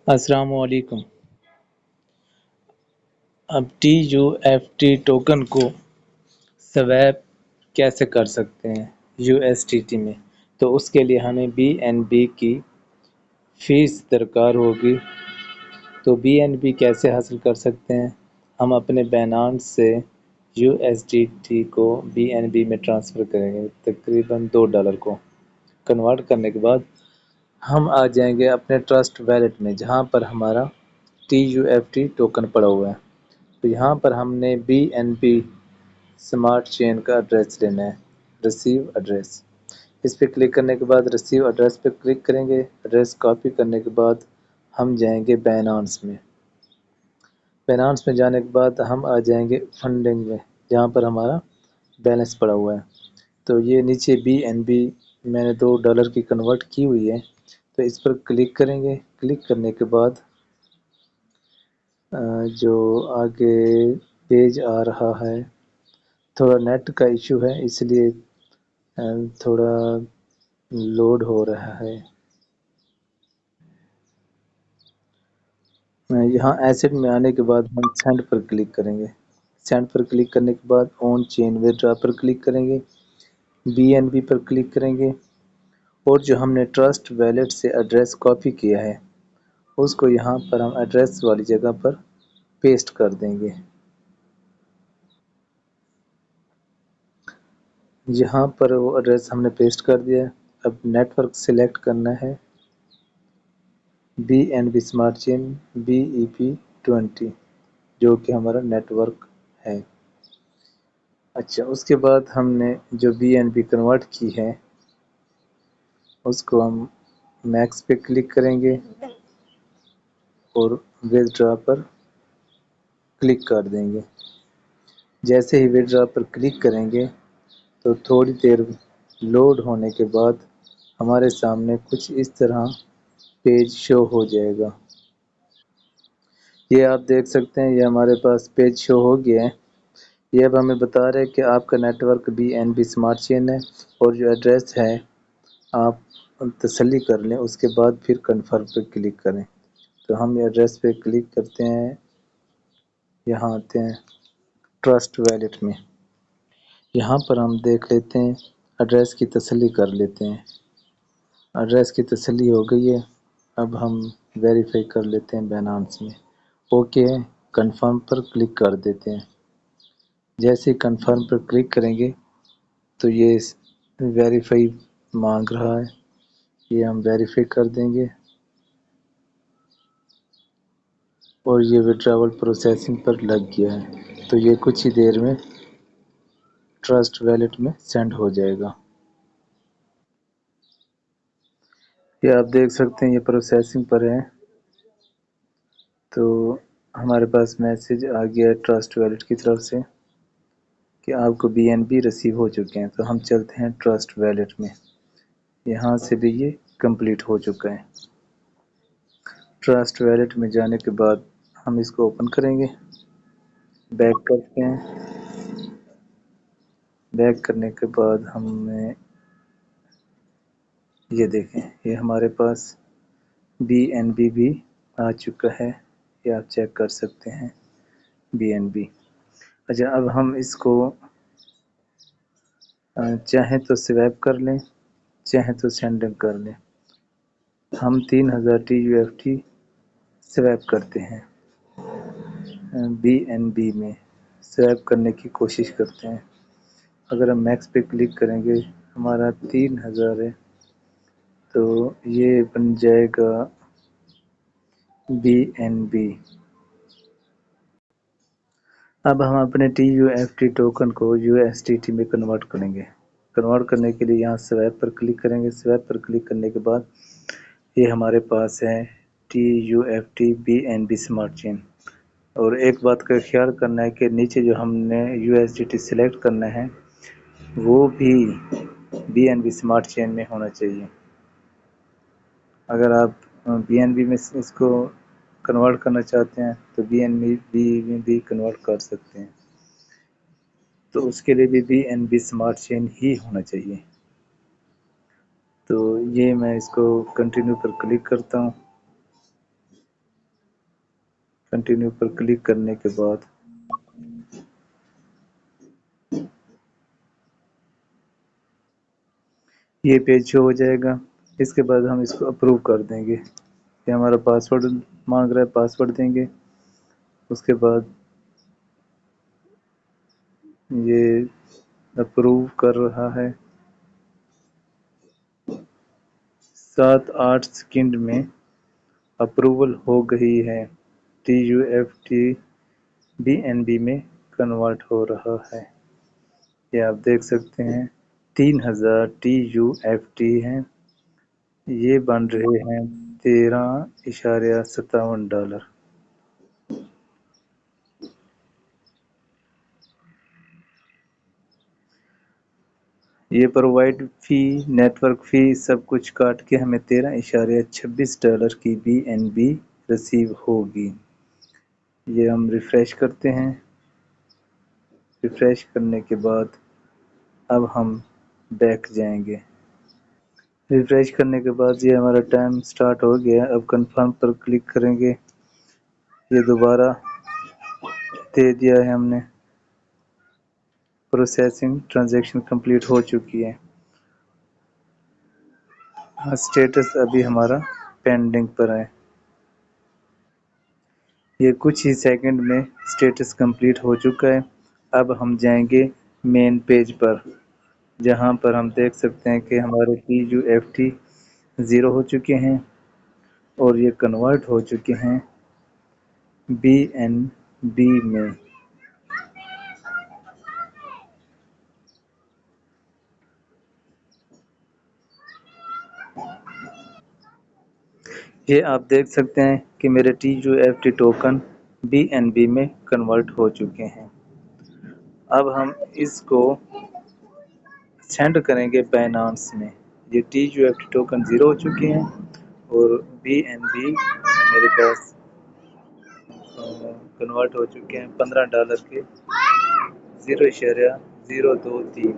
السلام علیکم۔ اب TUFT ٹوکن کو سویپ کیسے کر سکتے ہیں USDT میں؟ تو اس کے لیے ہمیں BNB کی فیس درکار ہوگی۔ تو BNB کیسے حاصل کر سکتے ہیں؟ ہم اپنے بینانس سے USDT کو BNB میں ٹرانسفر کریں گے، تقریباً $2 کو کنورٹ کرنے کے بعد ہم آ جائیں گے اپنے ٹرسٹ ویلٹ میں، جہاں پر ہمارا TUFT ٹوکن پڑا ہوا ہے۔ تو یہاں پر ہم نے BNB سمارٹ چین کا ایڈریس لینا ہے، ریسیو ایڈریس۔ اس پہ کلک کرنے کے بعد ریسیو ایڈریس پہ کلک کریں گے۔ ایڈریس کاپی کرنے کے بعد ہم جائیں گے بینانس میں۔ بینانس میں جانے کے بعد ہم آ جائیں گے فنڈنگ میں، جہاں پر ہمارا بیلنس پڑا ہوا ہے۔ تو یہ نیچے BNB میں نے $2 کی کنورٹ کی ہوئی ہے، تو اس پر کلک کریں گے۔ کلک کرنے کے بعد جو آگے پیج آ رہا ہے، تھوڑا نیٹ کا ایشو ہے، اس لیے تھوڑا لوڈ ہو رہا ہے۔ یہاں ایسٹ میں آنے کے بعد ہم سینڈ پر کلک کریں گے۔ سینڈ پر کلک کرنے کے بعد آن چین ویڈرا پر کلک کریں گے، BNB پر کلک کریں گے، اور جو ہم نے ٹرسٹ ویلٹ سے ایڈریس کاپی کیا ہے اس کو یہاں پر ہم ایڈریس والی جگہ پر پیسٹ کر دیں گے۔ یہاں پر وہ ایڈریس ہم نے پیسٹ کر دیا ہے۔ اب نیٹ ورک سلیکٹ کرنا ہے، BNB سمارٹ چین BEP20، جو کہ ہمارا نیٹ ورک ہے۔ اچھا، اس کے بعد ہم نے جو BNB کنورٹ کی ہے اس کو ہم میکس پہ کلک کریں گے اور ویدڈرا پر کلک کر دیں گے۔ جیسے ہی ویدڈرا پر کلک کریں گے تو تھوڑی دیر لوڈ ہونے کے بعد ہمارے سامنے کچھ اس طرح پیج شو ہو جائے گا۔ یہ آپ دیکھ سکتے ہیں، یہ ہمارے پاس پیج شو ہو گیا ہے۔ یہ اب ہمیں بتا رہے ہیں کہ آپ کا نیٹ ورک BNB سمارٹ چین ہے، اور جو ایڈریس ہے آپ تسلی کر لیں، اس کے بعد پھر کنفرم پہ کلک کریں۔ تو ہم ایڈریس پہ کلک کرتے ہیں، یہاں آتے ہیں ٹرسٹ ویلٹ میں۔ یہاں پر ہم دیکھ لیتے ہیں، ایڈریس کی تسلی کر لیتے ہیں۔ ایڈریس کی تسلی ہو گئی ہے، اب ہم ویریفائی کر لیتے ہیں بینانس میں۔ اوکے، کنفرم پر کلک کر دیتے ہیں۔ جیسے کنفرم پر کلک کریں گے تو یہ ویریفائی مانگ رہا ہے، یہ ہم ویریفائی کر دیں گے، اور یہ وڈراول پروسیسنگ پر لگ گیا ہے۔ تو یہ کچھ ہی دیر میں ٹرسٹ ویلٹ میں سینڈ ہو جائے گا۔ یہ آپ دیکھ سکتے ہیں، یہ پروسیسنگ پر ہے۔ تو ہمارے پاس میسج آ گیا ہے ٹرسٹ ویلٹ کی طرف سے کہ آپ کو BNB ریسیو ہو چکے ہیں۔ تو ہم چلتے ہیں ٹرسٹ ویلٹ میں، یہاں سے بھی یہ کمپلیٹ ہو چکا ہے۔ ٹرسٹ ویلٹ میں جانے کے بعد ہم اس کو اوپن کریں گے، بیک کرتے ہیں۔ بیک کرنے کے بعد ہمیں یہ دیکھیں، یہ ہمارے پاس BNB بھی آ چکا ہے، یہ آپ چیک کر سکتے ہیں BNB۔ اچھا، اب ہم اس کو چاہیں تو سویپ کر لیں، چاہیں تو سینڈنگ کر لیں۔ ہم 3000 TUFT سویپ کرتے ہیں، BNB میں سویپ کرنے کی کوشش کرتے ہیں۔ اگر ہم میکس پہ کلک کریں گے، ہمارا 3000 ہے، تو یہ بن جائے گا BNB۔ اب ہم اپنے TUFT ٹوکن کو USDT میں کنورٹ کریں گے۔ کنورٹ کرنے کے لیے یہاں سویپ پر کلک کریں گے۔ سویپ پر کلک کرنے کے بعد یہ ہمارے پاس ہے TUFT BNB سمارٹ چین۔ اور ایک بات کا خیال کرنا ہے کہ نیچے جو ہم نے USDT سلیکٹ کرنا ہے وہ بھی BNB سمارٹ چین میں ہونا چاہیے۔ اگر آپ BNB میں اس کو کنورٹ کرنا چاہتے ہیں تو BNB میں بھی کنورٹ کر سکتے ہیں، تو اس کے لیے بھی BNB سمارٹ چین ہی ہونا چاہیے۔ تو یہ میں اس کو کنٹینیو پر کلک کرتا ہوں۔ کنٹینیو پر کلک کرنے کے بعد یہ پیج شو ہو جائے گا. اس کے بعد ہم اس کو اپروو کر دیں گے. یہ ہمارا پاسورڈ مانگ رہا ہے، پاسورڈ دیں گے. اس کے بعد یہ اپروو کر رہا ہے. 7-8 سیکنڈ میں اپروول ہو گئی ہے. TUFT BNB میں کنورٹ ہو رہا ہے. یہ آپ دیکھ سکتے ہیں 3000 TUFT ہیں. یہ بن رہے ہیں $13.57. یہ پرووائڈ فی، نیٹ ورک فی سب کچھ کاٹ کے ہمیں $13.26 کی BNB ریسیو ہوگی. یہ ہم ریفریش کرتے ہیں. ریفریش کرنے کے بعد اب ہم بیک جائیں گے. ریفریش کرنے کے بعد یہ ہمارا ٹائم سٹارٹ ہو گیا. اب کنفرم پر کلک کریں گے. یہ دوبارہ دے دیا ہے ہم نے. پروسیسنگ ٹرانزیکشن کمپلیٹ ہو چکی ہے. اسٹیٹس ابھی ہمارا پینڈنگ پر ہے. یہ کچھ ہی سیکنڈ میں اسٹیٹس کمپلیٹ ہو چکا ہے. اب ہم جائیں گے مین پیج پر، جہاں پر ہم دیکھ سکتے ہیں کہ ہمارے TUFT 0 ہو چکے ہیں اور یہ کنورٹ ہو چکے ہیں BNB میں. یہ آپ دیکھ سکتے ہیں کہ میرے TUFT ٹوکن BNB میں کنورٹ ہو چکے ہیں. اب ہم اس کو سینڈ کریں گے بائنانس میں. یہ TUFT ٹوکن 0 ہو چکے ہیں اور BNB میرے پاس کنورٹ ہو چکے ہیں $15 کے 0.023.